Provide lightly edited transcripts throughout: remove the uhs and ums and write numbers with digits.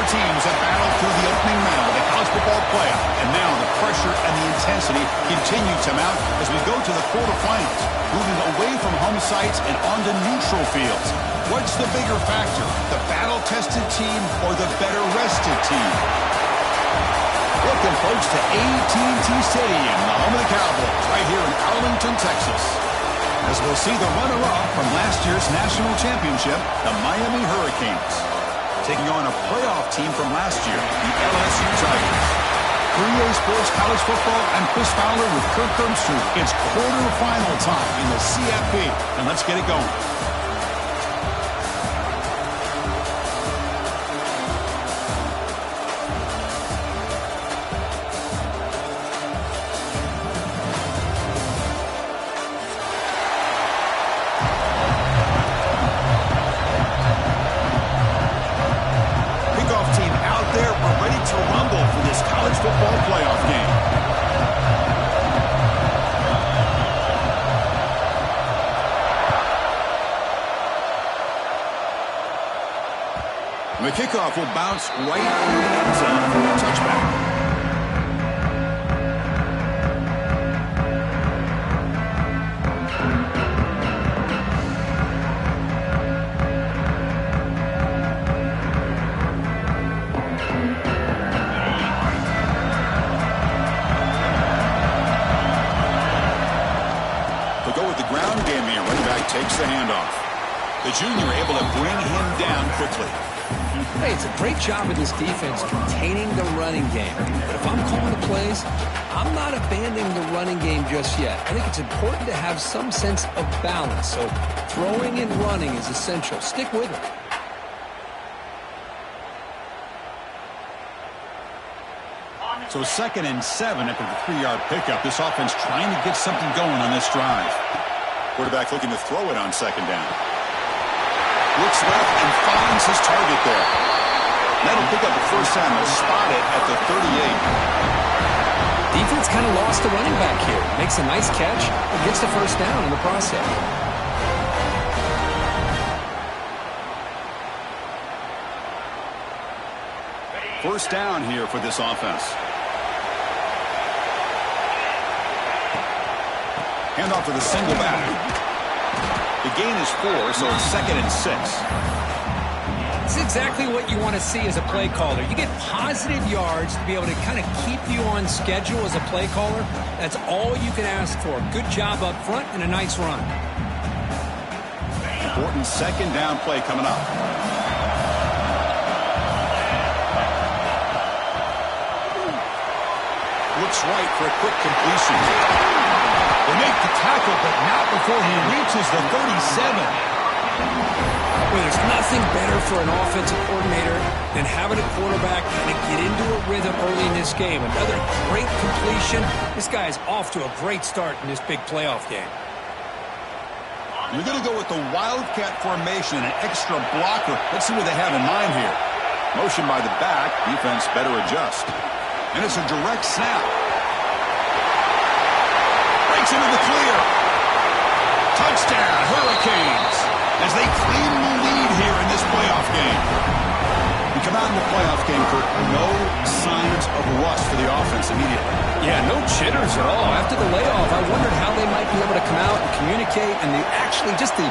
teams have battled through the opening round of the college football playoff, and now the pressure and the intensity continue to mount as we go to the quarterfinals, moving away from home sites and onto neutral fields. What's the bigger factor, the battle-tested team or the better-rested team? Welcome, folks, to AT&T Stadium, the home of the Cowboys, right here in Arlington, Texas. As we'll see the runner-up from last year's national championship, the Miami Hurricanes, taking on a playoff team from last year, the LSU Tigers. 3A Sports College Football, I'm Chris Fowler with Kirk Herbstreit. It's quarterfinal time in the CFP, and let's get it going. The kickoff will bounce right in the end zone for a touchback. They'll go with the ground game here. Running back takes the handoff. The junior able to bring him down quickly. Hey, it's a great job of this defense containing the running game. But if I'm calling the plays, I'm not abandoning the running game just yet. I think it's important to have some sense of balance. So throwing and running is essential. Stick with it. So 2nd and 7 after the 3-yard pickup. This offense trying to get something going on this drive. Quarterback looking to throw it on 2nd down. Looks left and finds his target there. That'll pick up the first down. They'll spot it at the 38. Defense kind of lost the running back here. Makes a nice catch and gets the first down in the process. First down here for this offense. Handoff to the single back. The gain is 4, so it's 2nd and 6. It's exactly what you want to see as a play caller. You get positive yards to be able to kind of keep you on schedule as a play caller. That's all you can ask for. Good job up front and a nice run. Important 2nd down play coming up. Looks right for a quick completion. They make the tackle, but not before he reaches the 37. Well, there's nothing better for an offensive coordinator than having a quarterback kind of get into a rhythm early in this game. Another great completion. This guy is off to a great start in this big playoff game. You're going to go with the Wildcat formation and an extra blocker. Let's see what they have in mind here. Motion by the back. Defense better adjust. And it's a direct snap. Into the clear. Touchdown, Hurricanes, as they claim the lead here in this playoff game. We come out in the playoff game, Kurt, no signs of rust for the offense immediately. Yeah, no jitters at all. After the layoff, I wondered how they might be able to come out and communicate, and they actually just the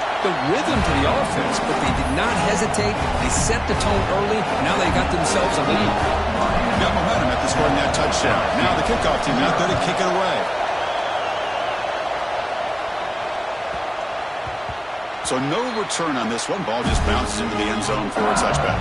rhythm to the offense, but they did not hesitate. They set the tone early. Now they got themselves a lead. Got momentum after scoring that touchdown. Now the kickoff team out there to kick it away. So no return on this one. Ball just bounces into the end zone for a touchback.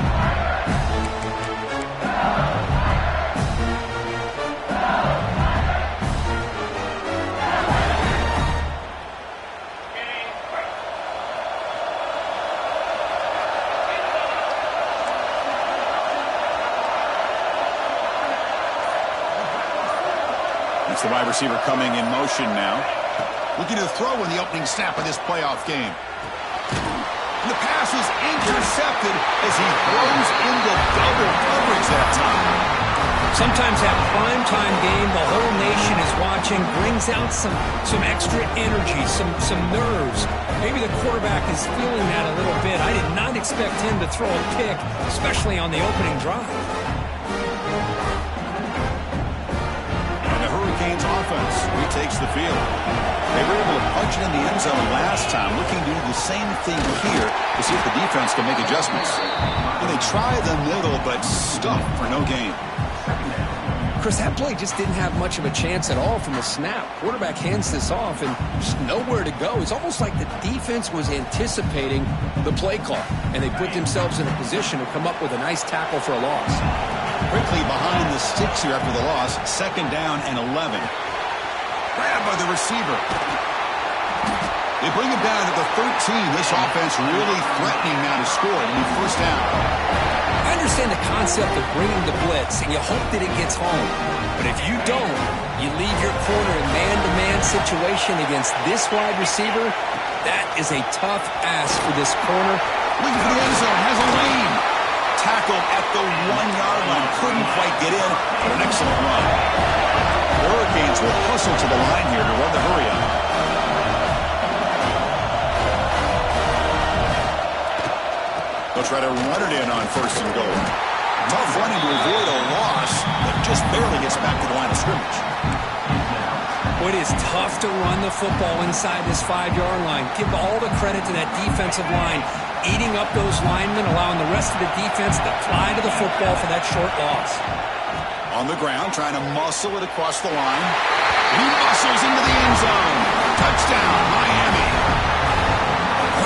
That's the wide receiver coming in motion now. Looking to throw in the opening snap of this playoff game. And the pass is intercepted as he throws into double coverage that time. Sometimes that primetime game, the whole nation is watching, brings out some extra energy, some nerves. Maybe the quarterback is feeling that a little bit. I did not expect him to throw a pick, especially on the opening drive. And the Hurricanes offense retakes the field. They were able to punch it in the end zone last time, looking to do the same thing here to see if the defense can make adjustments. And they try the middle, but stuff for no gain. Chris, that play just didn't have much of a chance at all from the snap. Quarterback hands this off and just nowhere to go. It's almost like the defense was anticipating the play call, and they put themselves in a position to come up with a nice tackle for a loss. Quickly behind the sticks here after the loss, 2nd down and 11. Grabbed by the receiver. They bring it down to the 13. This offense really threatening now to score and be first down. I understand the concept of bringing the blitz, and you hope that it gets home. But if you don't, you leave your corner in man-to-man situation against this wide receiver. That is a tough ask for this corner. Looking for the end zone, has a lane. Tackled at the 1-yard line. Couldn't quite get in, but an excellent run. The Hurricanes will hustle to the line here to run the hurry up. They'll try to run it in on 1st and goal. Tough running to avoid a loss, but just barely gets back to the line of scrimmage. It is tough to run the football inside this 5-yard line. Give all the credit to that defensive line, eating up those linemen, allowing the rest of the defense to fly to the football for that short loss. On the ground, trying to muscle it across the line. He muscles into the end zone. Touchdown, Miami.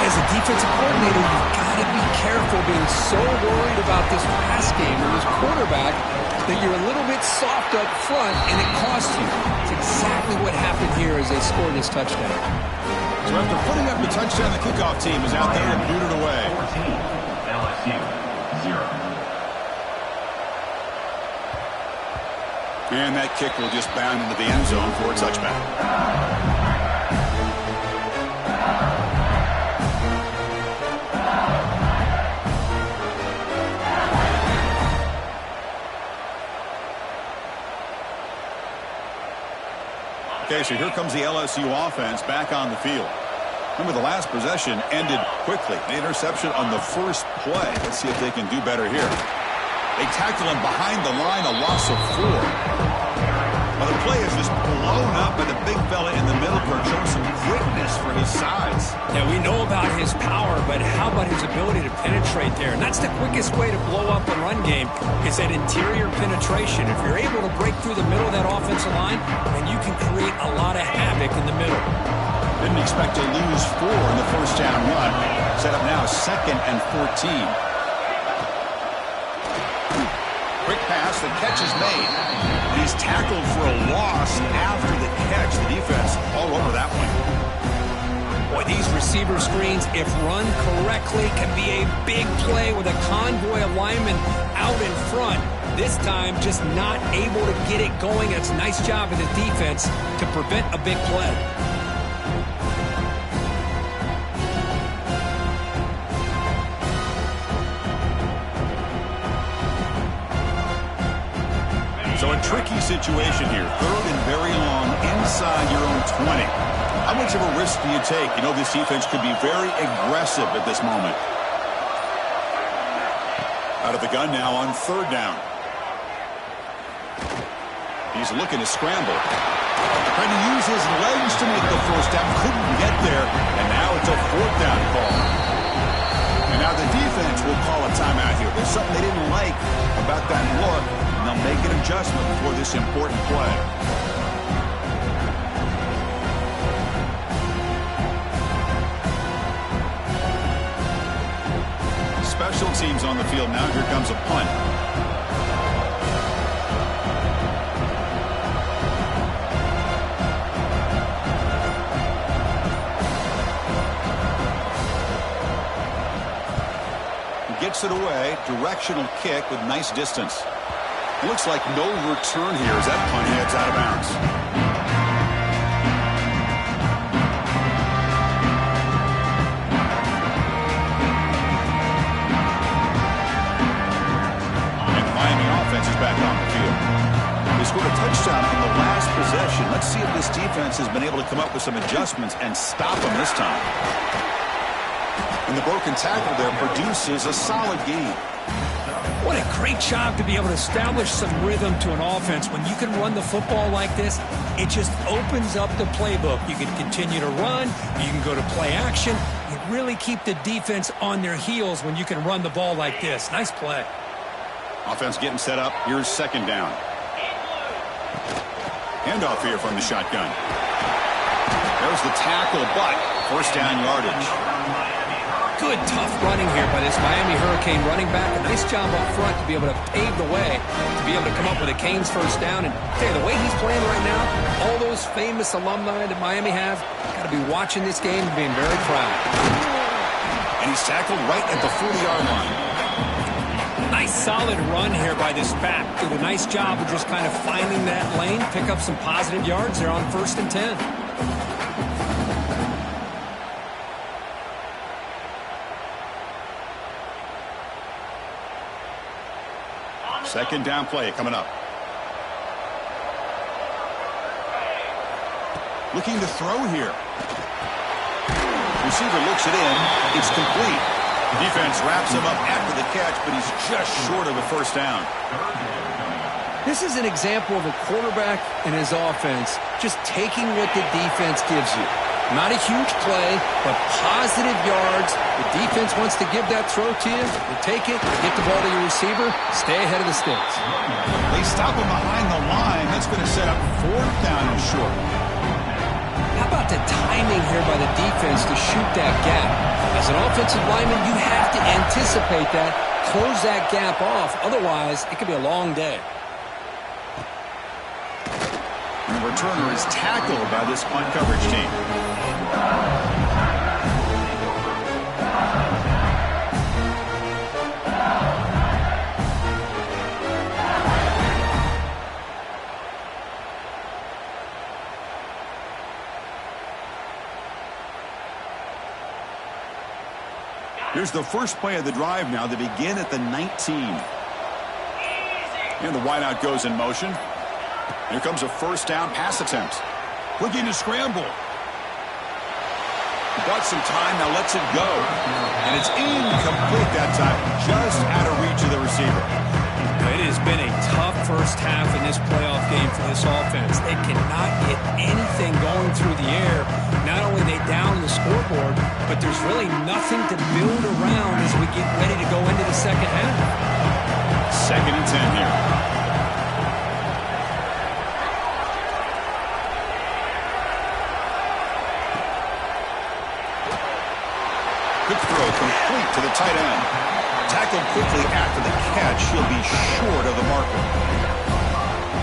As a defensive coordinator, you've got to be careful being so worried about this pass game and this quarterback that you're a little bit soft up front, and it costs you. It's exactly what happened here as they scored this touchdown. So after putting up the touchdown, the kickoff team is out there and booted away. 14, LSU, 0. And that kick will just bound into the end zone for a touchback. Okay, so here comes the LSU offense back on the field. Remember, the last possession ended quickly. The interception on the first play. Let's see if they can do better here. They tackle him behind the line, a loss of 4. Well, the play is just blown up by the big fella in the middle, showing some quickness for his size. Yeah, we know about his power, but how about his ability to penetrate there? And that's the quickest way to blow up a run game, is that interior penetration. If you're able to break through the middle of that offensive line, then you can create a lot of havoc in the middle. Didn't expect to lose 4 in the first down run. Set up now 2nd and 14. Quick pass, the catch is made. He's tackled for a loss after the catch. The defense all over that one. Boy, these receiver screens, if run correctly, can be a big play with a convoy of linemen out in front. This time, just not able to get it going. It's a nice job of the defense to prevent a big play. So a tricky situation here. 3rd and very long inside your own 20. How much of a risk do you take? You know, this defense could be very aggressive at this moment. Out of the gun now on 3rd down. He's looking to scramble. Trying to use his legs to make the first down. Couldn't get there. And now it's a 4th down call. And now the defense will call a timeout here. There's something they didn't like about that look. And they'll make an adjustment for this important play. Special teams on the field now. Here comes a punt. Gets it away. Directional kick with nice distance. It looks like no return here as that punt heads out of bounds. And the Miami offense is back on the field. this defense has been able to come up with some adjustments and stop them this time. And the broken tackle there produces a solid gain. What a great job to be able to establish some rhythm to an offense. When you can run the football like this, it just opens up the playbook. You can continue to run. You can go to play action. You really keep the defense on their heels when you can run the ball like this. Nice play. Offense getting set up. Here's second down. Handoff here from the shotgun. There's the tackle, but first down yardage. Good, tough running here by this Miami Hurricane running back. A nice job up front to be able to pave the way, to be able to come up with a Canes first down. And the way he's playing right now, all those famous alumni that Miami have, got to be watching this game and being very proud. And he's tackled right at the 40-yard line. Nice solid run here by this back. Did a nice job of just kind of finding that lane, pick up some positive yards there on 1st and 10. Second down play coming up. Looking to throw here. Receiver looks it in. It's complete. Defense wraps him up after the catch, but he's just short of a first down. This is an example of a quarterback and his offense just taking what the defense gives you. Not a huge play, but positive yards. The defense wants to give that throw to you. You take it, you get the ball to your receiver, stay ahead of the sticks. They stop him behind the line. That's going to set up fourth down and short. How about the timing here by the defense to shoot that gap? As an offensive lineman, you have to anticipate that, close that gap off. Otherwise, it could be a long day. And the returner is tackled by this punt coverage team. Here's the first play of the drive now. They begin at the 19. And the wideout goes in motion. Here comes a first down pass attempt. Looking to scramble. Bought some time, now lets it go. And it's incomplete that time. Just out of reach of the receiver. It has been a tough first half in this playoff game for this offense. They cannot get anything going through the air. Not only are they down the scoreboard, but there's really nothing to build around as we get ready to go into the second half. Second and 10 here. Quick throw complete to the tight end. Tackled quickly after the catch. He'll be short of the marker.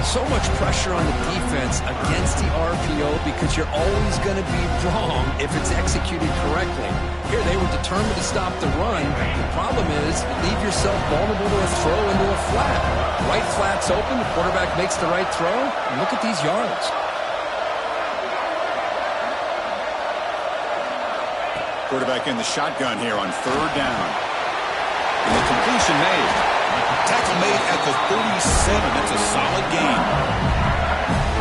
So much pressure on the defense against the RPO because you're always going to be wrong if it's executed correctly. Here they were determined to stop the run. The problem is you leave yourself vulnerable to a throw into a flat. Right flat's open. The quarterback makes the right throw. And look at these yards. Quarterback in the shotgun here on third down. And the completion made. Tackle made at the 37. That's a solid gain.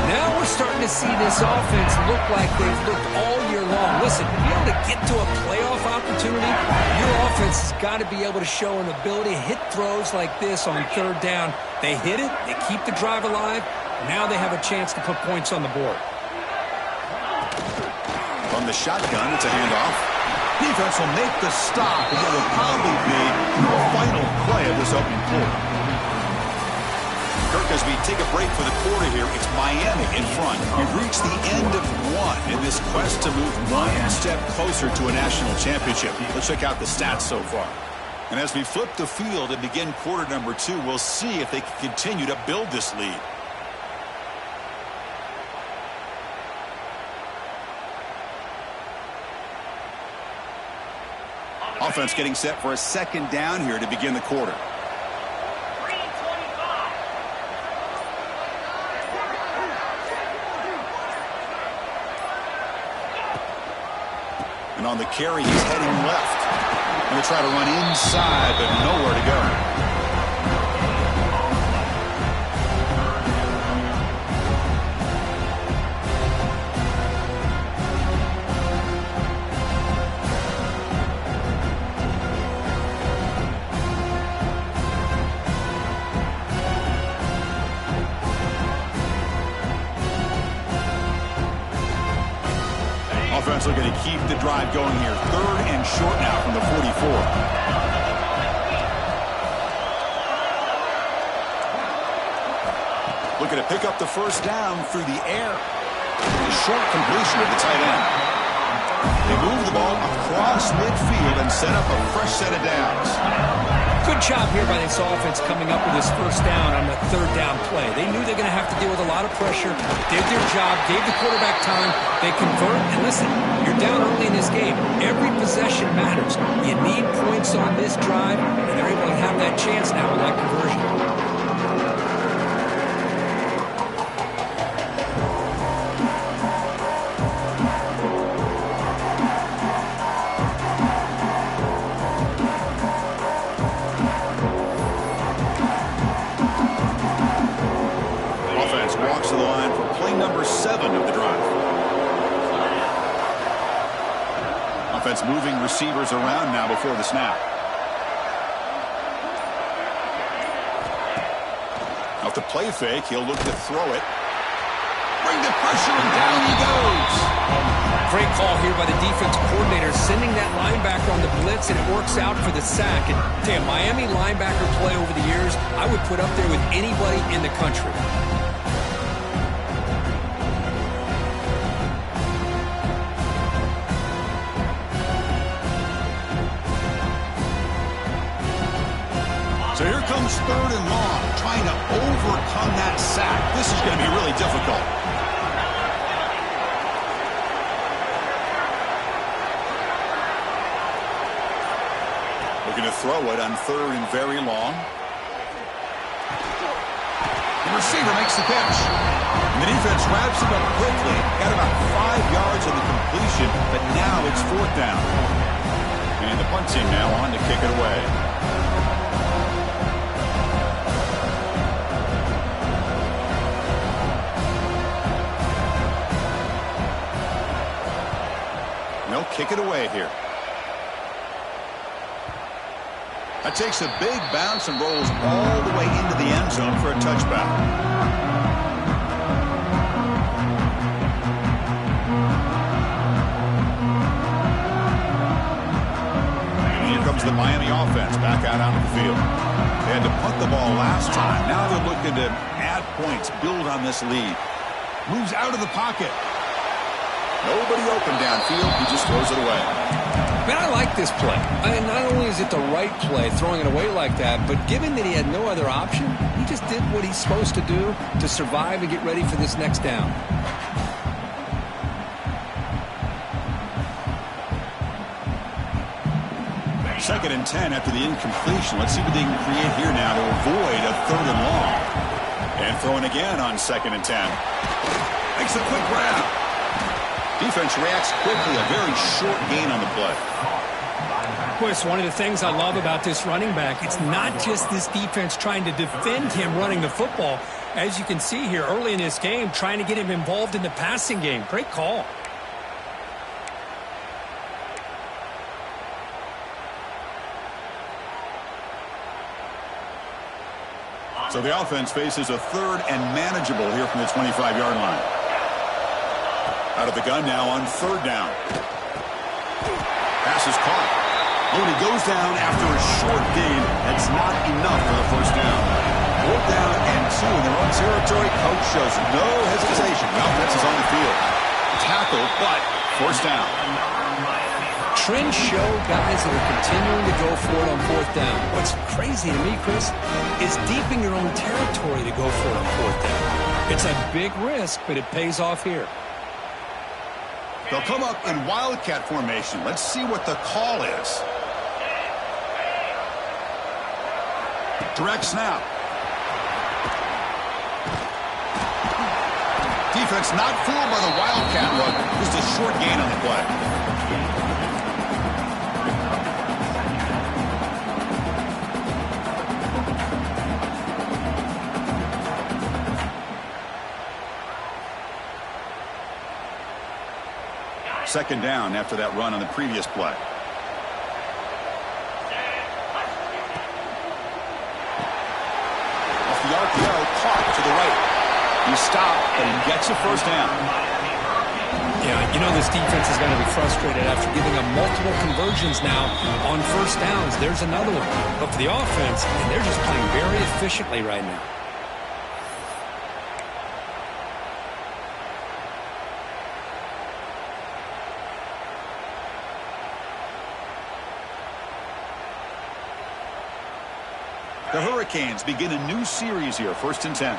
Now we're starting to see this offense look like they've looked all year long. Listen, to be able to get to a playoff opportunity, your offense has got to be able to show an ability to hit throws like this on third down. They hit it, they keep the drive alive, now they have a chance to put points on the board. From the shotgun, it's a handoff. Defense will make the stop, and it will probably be the final play of this opening quarter. Kirk, as we take a break for the quarter here, it's Miami in front. We've reached the end of one in this quest to move one step closer to a national championship. Let's check out the stats so far. And as we flip the field and begin quarter number 2, we'll see if they can continue to build this lead. Offense getting set for a second down here to begin the quarter. And on the carry, he's heading left. Going to try to run inside, but nowhere to go. Offense looking to keep the drive going here. 3rd and short now from the 44. Looking to pick up the first down through the air. A short completion of the tight end. They move the ball across midfield and set up a fresh set of downs. Good job here by this offense coming up with this first down on the 3rd down play. They knew they're going to have to deal with a lot of pressure, did their job, gave the quarterback time, they convert, and listen, you're down early in this game. Every possession matters. You need points on this drive, and they're able to have that chance now with that conversion. Walks to the line for play number 7 of the drive. Offense moving receivers around now before the snap. Off the play fake, he'll look to throw it. Bring the pressure, and down he goes. Great call here by the defense coordinator, sending that linebacker on the blitz, and it works out for the sack. And damn, Miami linebacker play over the years, I would put up there with anybody in the country. So here comes 3rd and long, trying to overcome that sack. This is going to be really difficult. Looking to throw it on 3rd and very long. The receiver makes the catch. And the defense wraps him up quickly. Got about 5 yards of the completion, but now it's 4th down. And the punt team now on to kick it away. They'll kick it away here. That takes a big bounce and rolls all the way into the end zone for a touchback. And here comes the Miami offense back out onto the field. They had to punt the ball last time. Now they're looking to add points, build on this lead. Moves out of the pocket. Nobody open downfield. He just throws it away. Man, I like this play. I mean, not only is it the right play, throwing it away like that, but given that he had no other option, he just did what he's supposed to do to survive and get ready for this next down. Second and 10 after the incompletion. Let's see what they can create here now to avoid a 3rd and long. And throwing again on 2nd and 10. Makes a quick grab. Defense reacts quickly, a very short gain on the play. Chris, one of the things I love about this running back, it's not just this defense trying to defend him running the football. As you can see here early in this game, trying to get him involved in the passing game. Great call. So the offense faces a 3rd and manageable here from the 25-yard line. Out of the gun now on 3rd down. Pass is caught. Looney goes down after a short gain. That's not enough for the first down. 4th down and 2 in their own territory. Coach shows no hesitation. The offense is on the field. Tackle, but first down. Trends show guys that are continuing to go for it on 4th down. What's crazy to me, Chris, is deep in your own territory to go for it on 4th down. It's a big risk, but it pays off here. They'll come up in wildcat formation. Let's see what the call is. Direct snap. Defense not fooled by the wildcat run. Just a short gain on the play. Second down after that run on the previous play. Off the RPO, caught to the right. He stopped, but he gets a first down. Yeah, you know this defense is going to be frustrated after giving up multiple conversions now on first downs. There's another one. But for the offense, and they're just playing very efficiently right now. The Hurricanes begin a new series here, 1st and 10.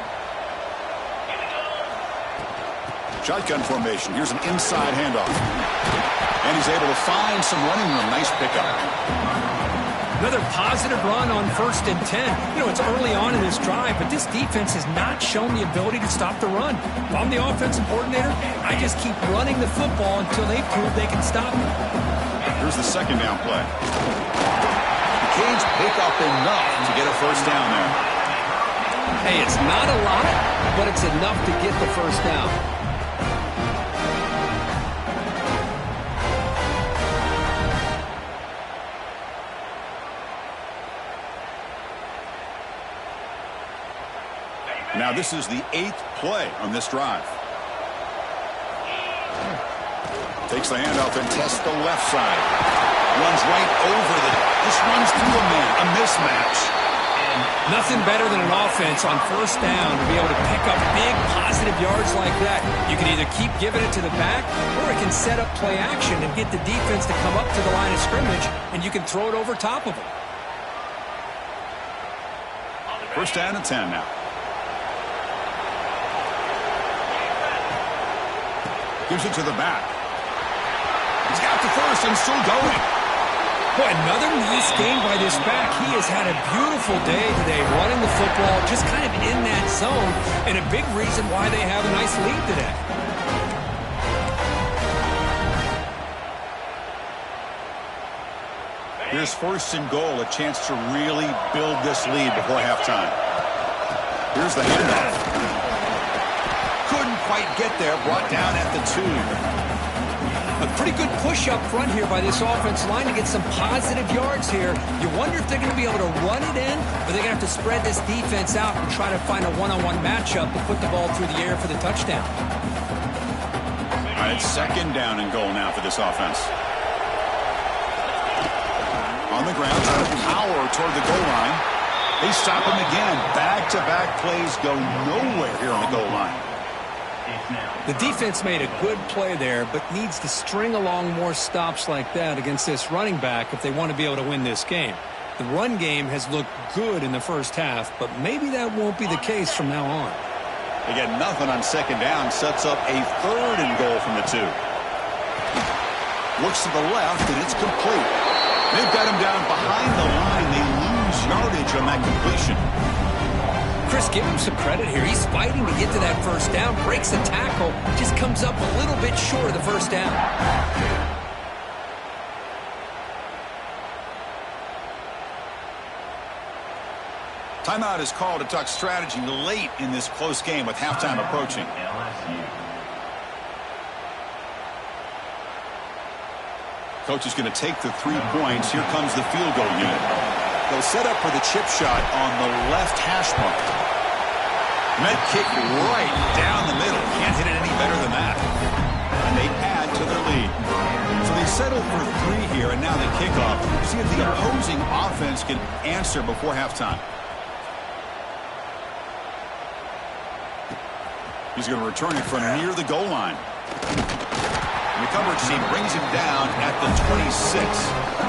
Shotgun formation. Here's an inside handoff. And he's able to find some running room. Nice pickup. Another positive run on 1st and 10. You know, it's early on in this drive, but this defense has not shown the ability to stop the run. If I'm the offensive coordinator, I just keep running the football until they prove they can stop it. Here's the 2nd down play. Canes pick up enough to get a 1st down there. Hey, it's not a lot, but it's enough to get the 1st down. Now this is the 8th play on this drive. Takes the handoff and tests the left side. Runs right over just runs through a man. A mismatch. Nothing better than an offense on 1st down to be able to pick up big positive yards like that. You can either keep giving it to the back, or it can set up play action and get the defense to come up to the line of scrimmage, and you can throw it over top of them. 1st down and 10 now. Gives it to the back. He's got the 1st and still going. Boy, another nice game by this back. He has had a beautiful day today running the football, just kind of in that zone, and a big reason why they have a nice lead today. Here's 1st and goal, a chance to really build this lead before halftime. Here's the handoff. Couldn't quite get there, brought down at the 2. A pretty good push up front here by this offensive line to get some positive yards here. You wonder if they're going to be able to run it in, or they're going to have to spread this defense out and try to find a one-on-one matchup to put the ball through the air for the touchdown. All right, 2nd down and goal now for this offense. On the ground, trying to power toward the goal line. They stop him again. Back-to-back plays go nowhere here on the goal line. The defense made a good play there, but needs to string along more stops like that against this running back if they want to be able to win this game. The run game has looked good in the 1st half, but maybe that won't be the case from now on. They get nothing on 2nd down, sets up a 3rd and goal from the 2. Looks to the left, and it's complete. They've got him down behind the line. They lose yardage on that completion. Chris, give him some credit here. He's fighting to get to that 1st down, breaks the tackle, just comes up a little bit short of the 1st down. Timeout is called to talk strategy late in this close game with halftime approaching. Coach is going to take the 3 points. Here comes the field goal unit. They'll set up for the chip shot on the left hash mark. Met kick right down the middle. Can't hit it any better than that. And they add to their lead. So they settle for 3 here, and now the kickoff. See if the opposing offense can answer before halftime. He's going to return it from near the goal line. And the coverage team brings him down at the 26.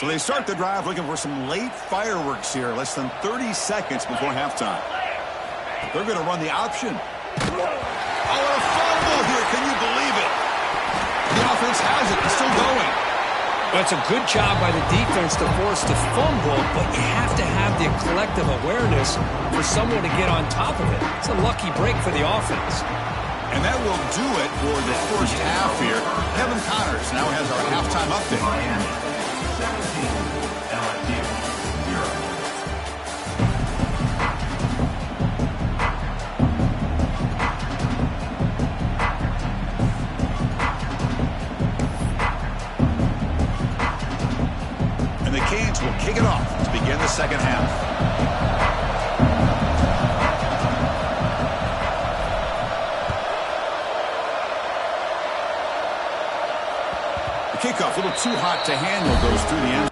So they start the drive looking for some late fireworks here, less than 30 seconds before halftime. They're going to run the option. Oh, a fumble here. Can you believe it? The offense has it. It's still going. That's a good job by the defense to force the fumble, but you have to have the collective awareness for someone to get on top of it. It's a lucky break for the offense. And that will do it for the 1st half here. Kevin Connors now has our halftime update. 17, LSU 0. kick it off to begin the second half. The kickoff, a little too hot to handle, goes through the end.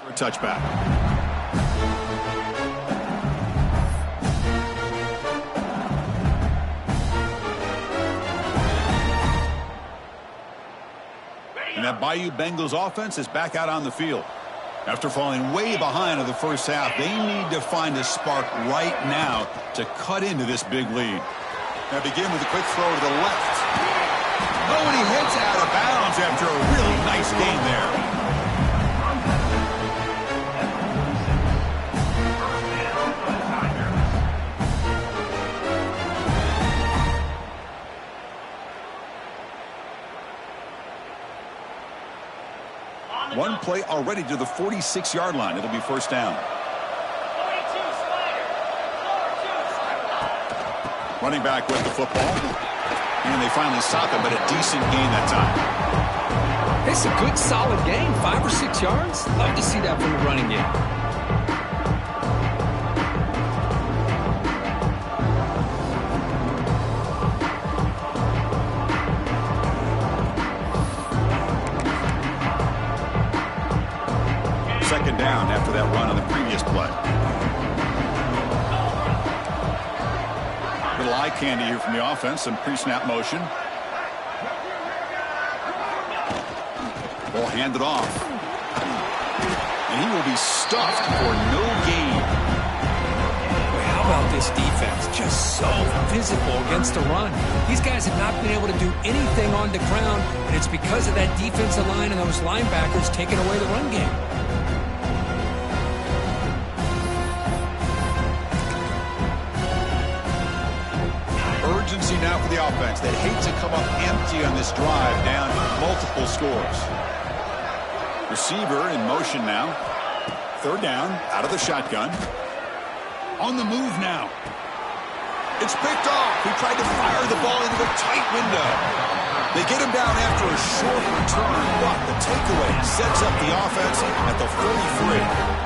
For a touchback. And that Bayou Bengals offense is back out on the field. After falling way behind in the first half, they need to find a spark right now to cut into this big lead. Now begin with a quick throw to the left. Oh, and he hits out of bounds after a really nice game there. One play already to the 46-yard line. It'll be first down. Running back with the football. And they finally stop him, but a decent gain that time. It's a good, solid gain. 5 or 6 yards. Love to see that from the running game. Second down after that run on the previous play. Little eye candy here from the offense. Some pre-snap motion. Ball handed off. And he will be stuffed for no gain. How about this defense? Just so physical against the run. These guys have not been able to do anything on the ground, and it's because of that defensive line and those linebackers taking away the run game. Urgency now for the offense. They'd hate to come up empty on this drive, down multiple scores. Receiver in motion now. Third down, out of the shotgun. On the move now. It's picked off. He tried to fire the ball into a tight window. They get him down after a short return, but the takeaway sets up the offense at the 43.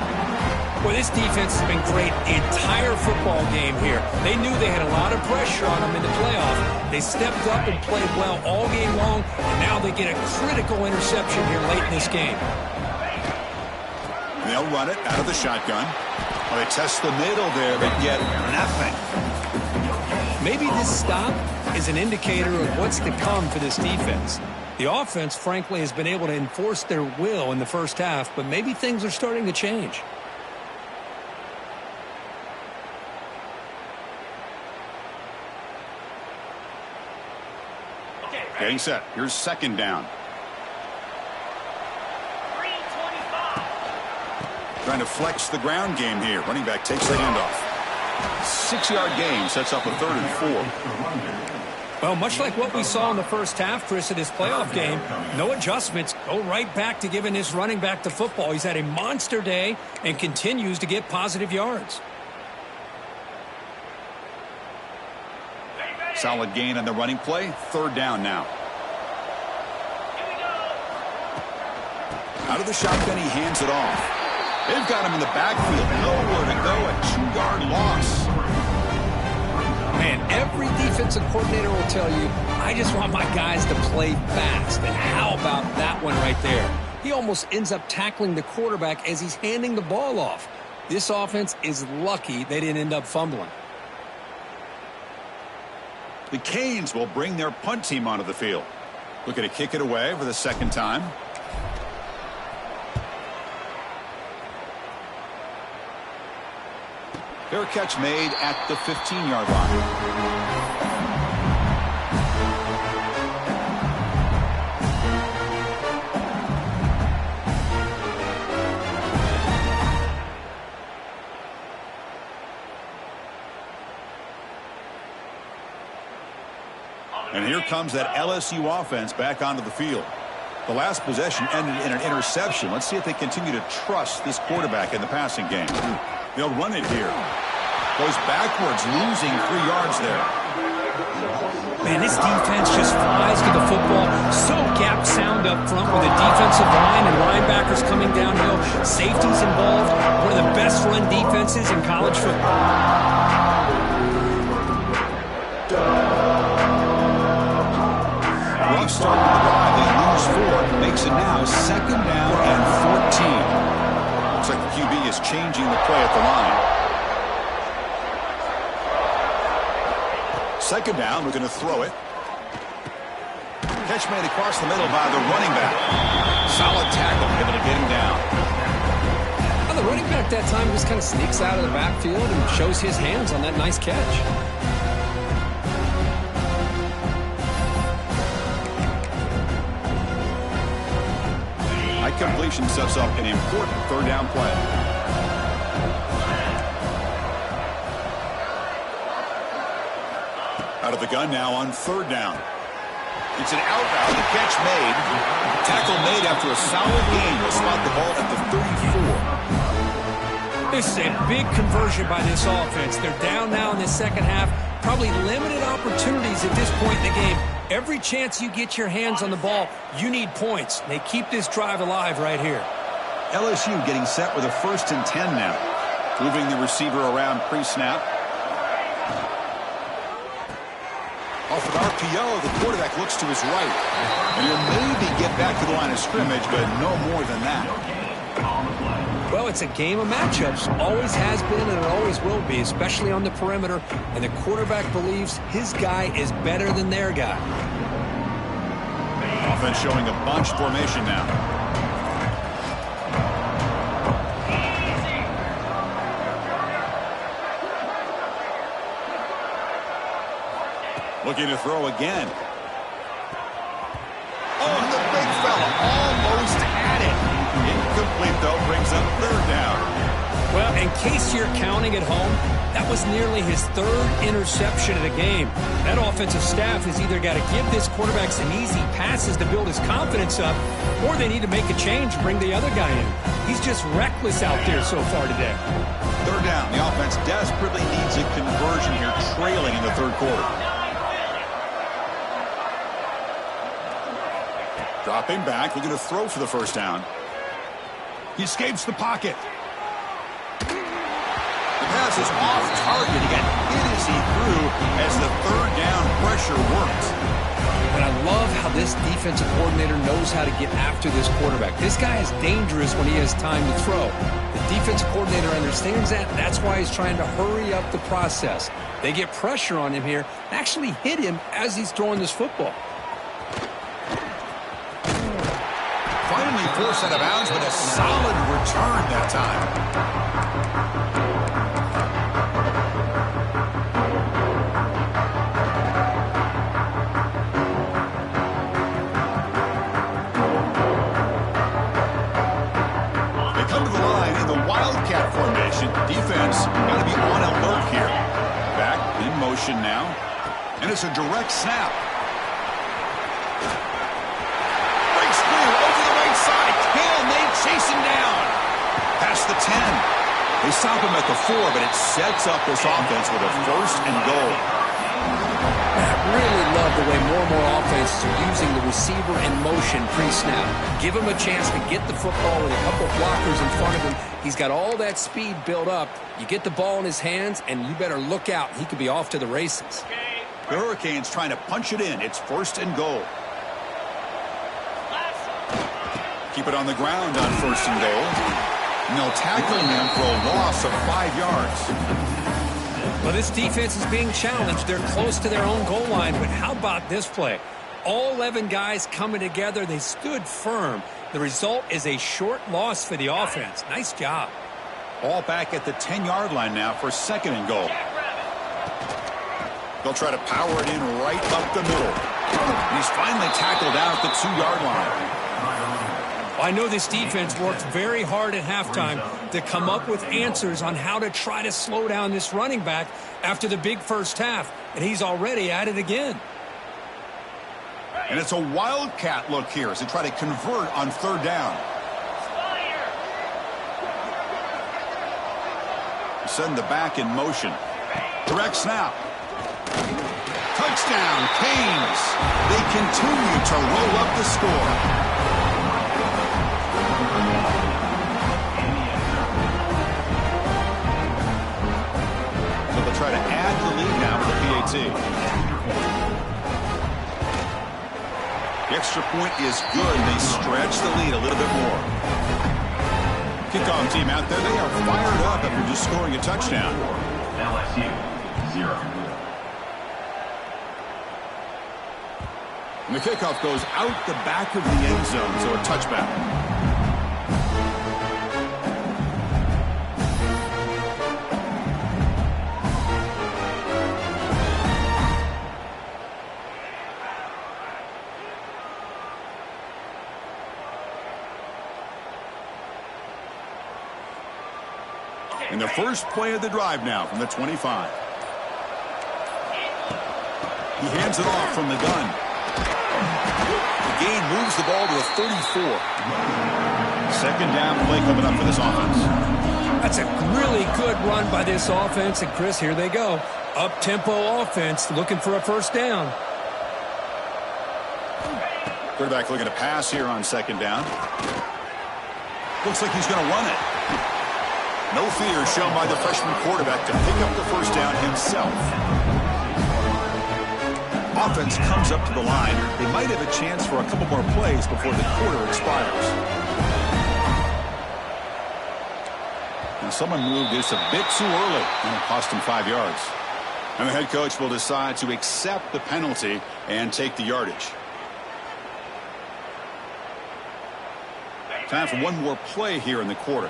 Well, this defense has been great the entire football game here. They knew they had a lot of pressure on them in the playoff. They stepped up and played well all game long, and now they get a critical interception here late in this game. They'll run it out of the shotgun. Well, they test the middle there, but get nothing. Maybe this stop is an indicator of what's to come for this defense. The offense, frankly, has been able to enforce their will in the first half, but maybe things are starting to change. Getting set. Here's second down. Trying to flex the ground game here. Running back takes the handoff. 6-yard gain sets up a 3rd and 4. Well, much like what we saw in the first half, Chris, in this playoff game, no adjustments. Go right back to giving this running back the football. He's had a monster day and continues to get positive yards. Solid gain on the running play. Third down now. Out of the shotgun, he hands it off. They've got him in the backfield. Nowhere to go. A 2-yard loss. Man, every defensive coordinator will tell you, I just want my guys to play fast. And how about that one right there? He almost ends up tackling the quarterback as he's handing the ball off. This offense is lucky they didn't end up fumbling. The Canes will bring their punt team onto the field. Looking to kick it away for the second time. Fair catch made at the 15-yard line. And here comes that LSU offense back onto the field. The last possession ended in an interception. Let's see if they continue to trust this quarterback in the passing game. They'll run it here. Goes backwards, losing 3 yards there. Man, this defense just flies to the football. So gap sound up front with a defensive line and linebackers coming downhill. Safeties involved. One of the best run defenses in college football. Rough start to the drive. They lose 4. Makes it now 2nd down and 14. Looks like the QB is changing the play at the line. 2nd down, we're going to throw it. Catch made across the middle by the running back. Solid tackle, able to get him down. Well, the running back that time just kind of sneaks out of the backfield and shows his hands on that nice catch. High completion sets up an important 3rd down play. Out of the gun now on 3rd down. It's an out route. The catch made. Tackle made after a solid gain. Will spot the ball at the 34. This is a big conversion by this offense. They're down now in the second half. Probably limited opportunities at this point in the game. Every chance you get your hands on the ball, you need points. They keep this drive alive right here. LSU getting set with a 1st and 10 now. Moving the receiver around pre-snap. Off of RPO, the quarterback looks to his right. And he'll maybe get back to the line of scrimmage, but no more than that. Well, it's a game of matchups. Always has been and it always will be, especially on the perimeter. And the quarterback believes his guy is better than their guy. Offense showing a bunch formation now. Looking to throw again. Oh, and the big fella almost had it. Incomplete, though, brings up 3rd down. Well, in case you're counting at home, that was nearly his 3rd interception of the game. That offensive staff has either got to give this quarterback some easy passes to build his confidence up, or they need to make a change and bring the other guy in. He's just reckless out there so far today. 3rd down. The offense desperately needs a conversion here, trailing in the 3rd quarter. Dropping back, looking to throw for the 1st down. He escapes the pocket. The pass is off target. He got hit as he threw as the 3rd down pressure worked. And I love how this defensive coordinator knows how to get after this quarterback. This guy is dangerous when he has time to throw. The defensive coordinator understands that. That's why he's trying to hurry up the process. They get pressure on him here, actually hit him as he's throwing this football. Finally forced out of bounds, but a solid return that time. They come to the line in the Wildcat formation. Defense got to be on alert here. Back in motion now. And it's a direct snap. Chase him down. Past the 10. They stop him at the 4, but it sets up this offense with a 1st and goal. really love the way more and more offenses are using the receiver in motion pre-snap. Give him a chance to get the football with a couple blockers in front of him. He's got all that speed built up. You get the ball in his hands, and you better look out. He could be off to the races. The Hurricanes trying to punch it in. It's 1st and goal. Keep it on the ground on 1st and goal. And they'll tackle him for a loss of 5 yards. Well, this defense is being challenged. They're close to their own goal line, but how about this play? All 11 guys coming together. They stood firm. The result is a short loss for the offense. Nice job. Ball back at the 10-yard line now for 2nd and goal. They'll try to power it in right up the middle. He's finally tackled out at the 2-yard line. I know this defense worked very hard at halftime to come up with answers on how to try to slow down this running back after the big first half, and he's already at it again. And it's a wildcat look here as they try to convert on 3rd down. Send the back in motion. Direct snap. Touchdown, Canes. They continue to roll up the score. So they'll try to add the lead now with the PAT. The extra point is good. They stretch the lead a little bit more. Kickoff team out there. They are fired up after just scoring a touchdown. LSU 0. And the kickoff goes out the back of the end zone, so a touchback. And the first play of the drive now from the 25. He hands it off from the gun. The gain moves the ball to the 34. 2nd down play coming up for this offense. That's a really good run by this offense. And, Chris, here they go. Up-tempo offense looking for a 1st down. Quarterback looking to pass here on 2nd down. Looks like he's going to run it. No fear shown by the freshman quarterback to pick up the 1st down himself. Offense comes up to the line. They might have a chance for a couple more plays before the quarter expires. And someone moved this a bit too early, and it cost him 5 yards. And the head coach will decide to accept the penalty and take the yardage. Time for one more play here in the quarter.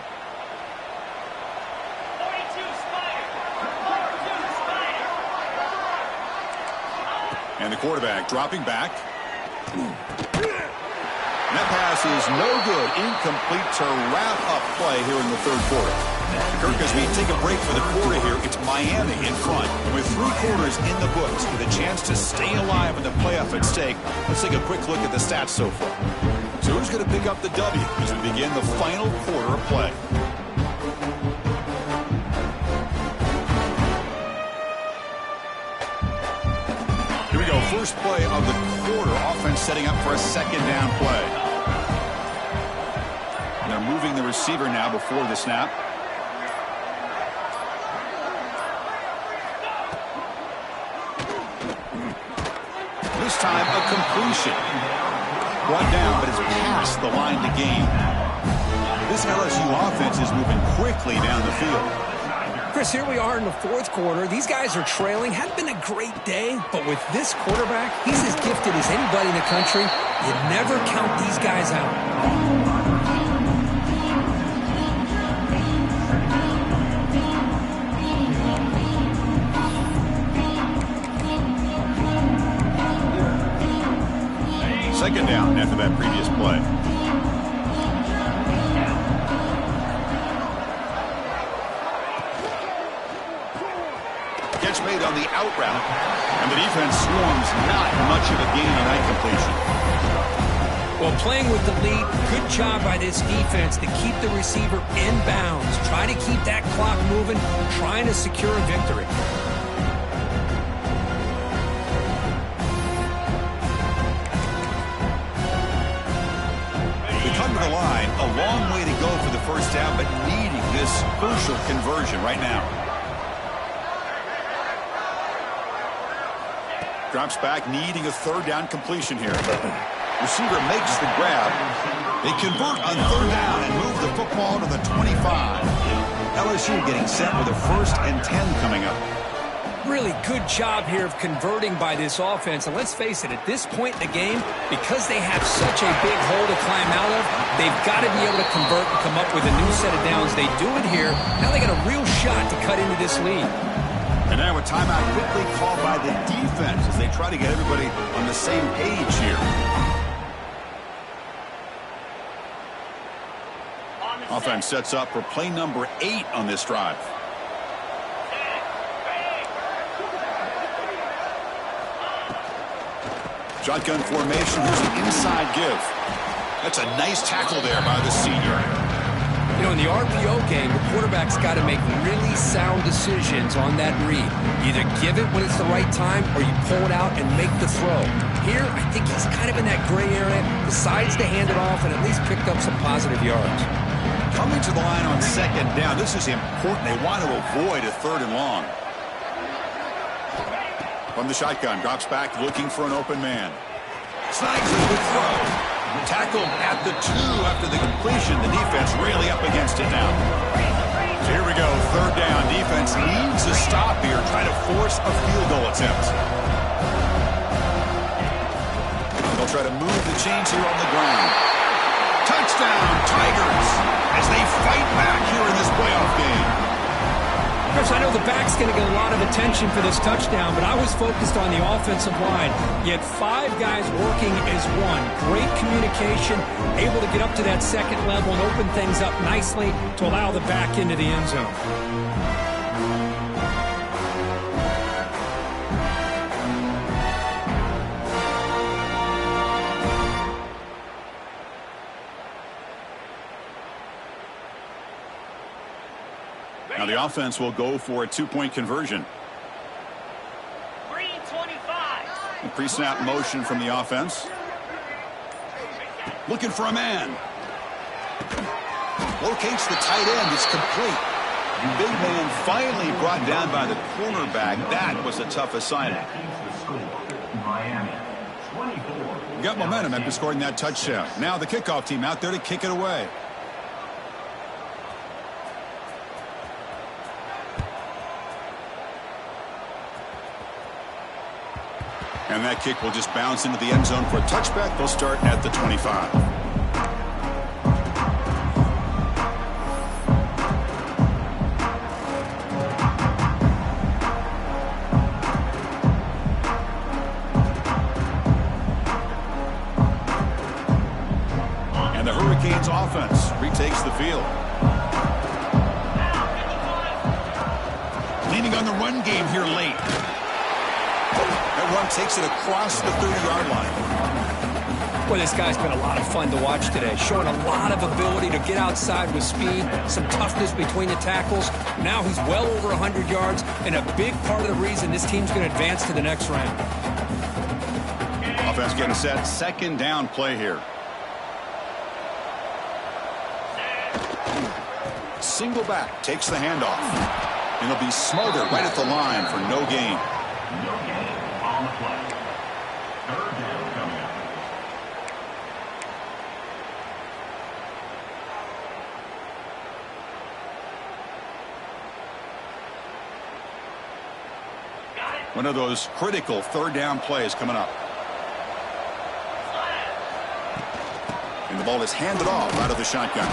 And the quarterback dropping back. And that pass is no good. Incomplete to wrap up play here in the 3rd quarter. Kirk, as we take a break for the quarter here, it's Miami in front. And with 3 quarters in the books, with a chance to stay alive in the playoff at stake, let's take a quick look at the stats so far. So who's going to pick up the W as we begin the final quarter of play? First play of the quarter. Offense setting up for a 2nd down play. And they're moving the receiver now before the snap. This time a completion. Brought down, but it's past the line to gain. This LSU offense is moving quickly down the field. Chris, here we are in the 4th quarter. These guys are trailing. Hadn't been a great day, but with this quarterback, he's as gifted as anybody in the country. You never count these guys out. Second down after that previous play. Made on the out route, and the defense swarms. Not much of a gain on that completion. Well, playing with the lead, good job by this defense to keep the receiver in bounds. Try to keep that clock moving, trying to secure a victory. the line. A long way to go for the first down, but needing this crucial conversion right now. Drops back, needing a third down completion here. Receiver makes the grab. They convert on third down and move the football to the 25. LSU getting set with a 1st and 10 coming up. Really good job here of converting by this offense. And let's face it, at this point in the game, because they have such a big hole to climb out of, they've got to be able to convert and come up with a new set of downs. They do it here. Now they got a real shot to cut into this lead. And now a timeout quickly called by the defense as they try to get everybody on the same page here. Offense sets up for play number 8 on this drive. Shotgun formation. Here's an inside give. That's a nice tackle there by the senior. You know, in the RPO game, the quarterback's got to make really sound decisions on that read. Either give it when it's the right time or you pull it out and make the throw. Here, I think he's kind of in that gray area, decides to hand it off and at least picked up some positive yards. Coming to the line on 2nd down. This is important. They want to avoid a 3rd and long. From the shotgun, drops back looking for an open man. Snags a good throw. Tackled at the 2 after the completion. The defense really up against it now. So here we go, 3rd down. Defense needs a stop here, try to force a field goal attempt. They'll try to move the chains here on the ground. Touchdown, Tigers, as they fight back here in this playoff game. Chris, I know the back's going to get a lot of attention for this touchdown, but I was focused on the offensive line. You had 5 guys working as one. Great communication, able to get up to that 2nd level and open things up nicely to allow the back into the end zone. Now the offense will go for a 2-point conversion. Green 25. Pre-snap motion from the offense. Looking for a man. Locates the tight end. It's complete. Big man finally brought down by the cornerback. That was a tough assignment. Miami, 24. Got momentum after scoring that touchdown. Now the kickoff team out there to kick it away. And that kick will just bounce into the end zone for a touchback. They'll start at the 25. And the Hurricanes offense retakes the field. Leaning on the run game here late. That run takes it across the 30-yard line. Boy, this guy's been a lot of fun to watch today, showing a lot of ability to get outside with speed, some toughness between the tackles. Now he's well over 100 yards, and a big part of the reason this team's going to advance to the next round. Offense getting set. 2nd down play here. Single back, takes the handoff. And he'll be smothered right at the line for no gain. No gain on the play. 3rd down coming up. One of those critical 3rd down plays coming up. And the ball is handed off out of the shotgun.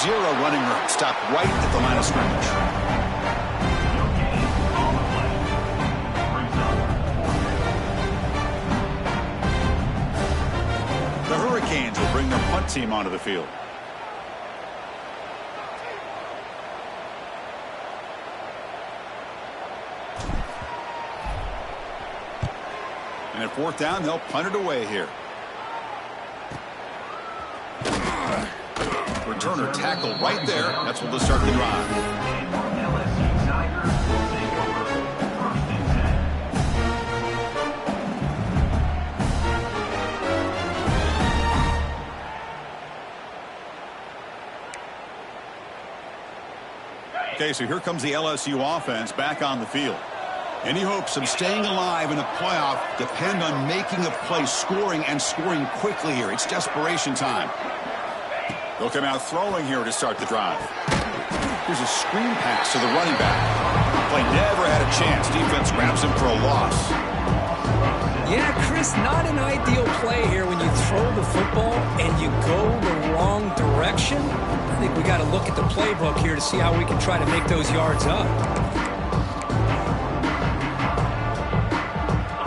0 running room. Stopped right at the line of scrimmage. The Hurricanes will bring their punt team onto the field. And at 4th down, they'll punt it away here. Returner tackled right there. That's what they'll start the drive. LSU Tigers will take over 1st and 10. Okay, so here comes the LSU offense back on the field. Any hopes of staying alive in a playoff depend on making a play, scoring, and scoring quickly here. It's desperation time. They'll come out throwing here to start the drive. Here's a screen pass to the running back. Play never had a chance. Defense grabs him for a loss. Yeah, Chris, not an ideal play here when you throw the football and you go the wrong direction. I think we got to look at the playbook here to see how we can try to make those yards up.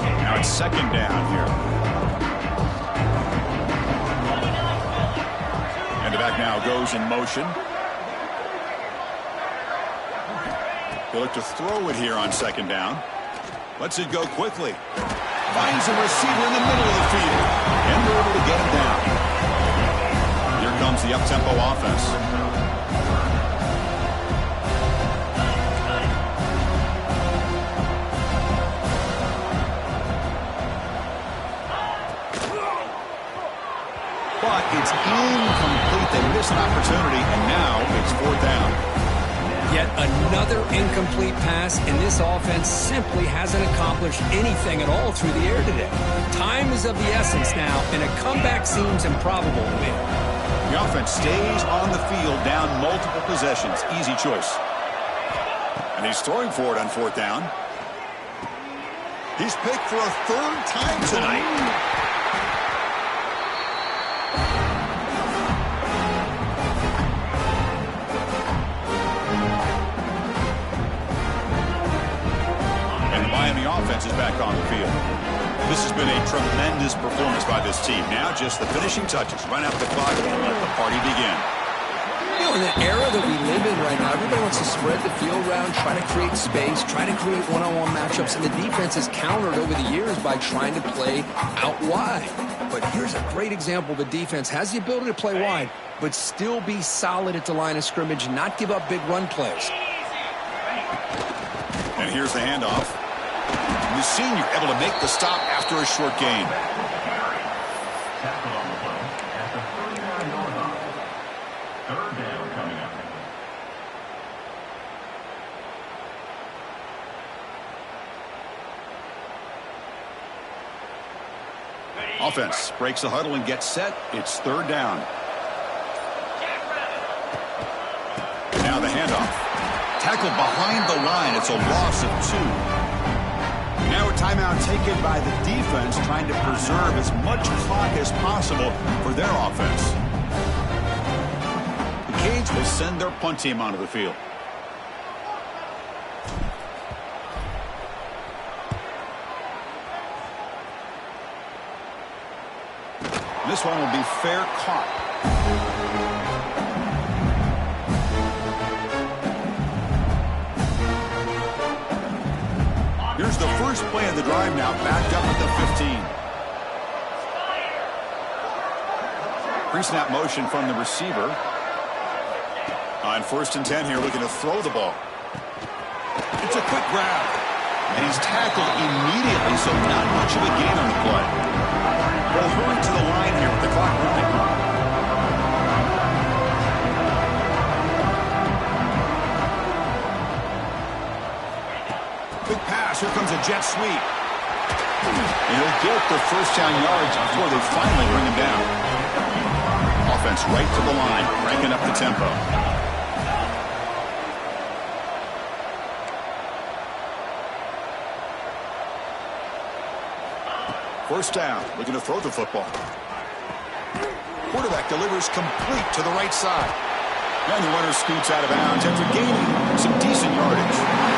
Now it's second down here. And the back now goes in motion. They look to throw it here on second down. Lets it go quickly. Finds a receiver in the middle of the field. And they're able to get him down. Here comes the up-tempo offense. But it's incomplete. They miss an opportunity, and now it's fourth down. Yet another incomplete pass, and this offense simply hasn't accomplished anything at all through the air today. Time is of the essence now, and a comeback seems improbable to me. The offense stays on the field down multiple possessions. Easy choice. And he's throwing for it on fourth down. He's picked for a third time tonight. Offense is back on the field. This has been a tremendous performance by this team. Now just the finishing touches. Run out the clock and let the party begin. You know, in the era that we live in right now, everybody wants to spread the field around, try to create space, try to create one-on-one matchups, and the defense has countered over the years by trying to play out wide. But here's a great example. The defense has the ability to play wide, but still be solid at the line of scrimmage, not give up big run plays. And here's the handoff. The senior able to make the stop after a short gain. Tackle on the play at the 39-yard line. Third down coming up. Offense breaks the huddle and gets set. It's third down. Now the handoff. Tackled behind the line. It's a loss of 2. Now a timeout taken by the defense, trying to preserve as much clock as possible for their offense. The Canes will send their punt team onto the field. This one will be fair caught. Here's the first play of the drive now, backed up at the 15. Pre-snap motion from the receiver. On 1st and 10 here, looking to throw the ball. It's a quick grab. And he's tackled immediately, so not much of a gain on the play. They'll hurry to the line here with the clock running. Big pass. Here comes a jet sweep. And he'll get the first down yards before they finally bring him down. Offense right to the line, cranking up the tempo. First down, looking to throw the football. Quarterback delivers complete to the right side. And the runner scoots out of bounds after gaining some decent yardage.